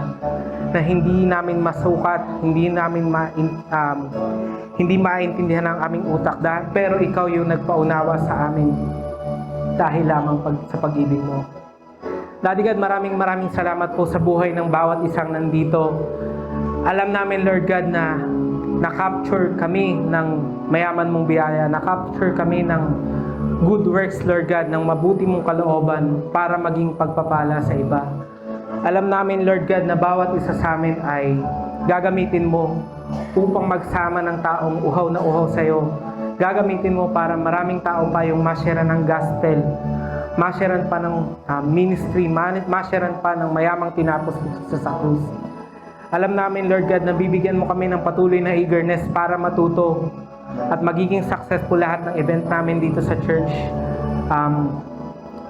hindi namin masukat, hindi namin hindi maintindihan ang aming utak. Pero ikaw yung nagpaunawa sa amin dahil lamang sa pag-ibig mo. Daddy God, maraming salamat po sa buhay ng bawat isang nandito. Alam namin, Lord God, na na-capture kami ng mayaman mong biyaya, na-capture kami ng good works, Lord God, ng mabuti mong kalooban para maging pagpapala sa iba. Alam namin, Lord God, na bawat isa sa amin ay gagamitin mo upang magsama ng taong uhaw na uhaw sa iyo. Gagamitin mo para maraming tao pa yung masyaran ng gospel, masyaran pa ng ministry, masyaran pa ng mayamang tinapos sa krus. Alam namin, Lord God, na bibigyan mo kami ng patuloy na eagerness para matuto, at magiging successful lahat ng event namin dito sa church.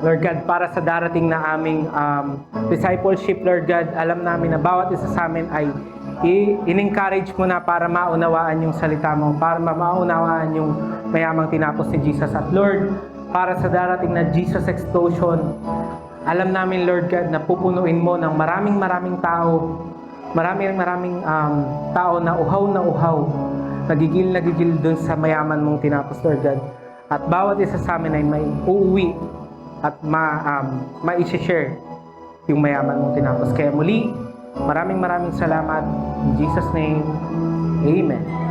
Lord God, para sa darating na aming discipleship, Lord God, alam namin na bawat isa sa amin ay in-encourage mo na para maunawaan yung salita mo, para maunawaan yung mayamang tinapos ni Jesus. At Lord, para sa darating na Jesus Explosion, alam namin, Lord God, na pupunuin mo ng maraming tao, maraming tao na uhaw, nagigil dun sa mayaman mong tinapos, Lord God. At bawat isa sa amin ay may uuwi at ma-share yung mayaman mong tinapos. Kaya muli, maraming salamat. In Jesus' name, Amen.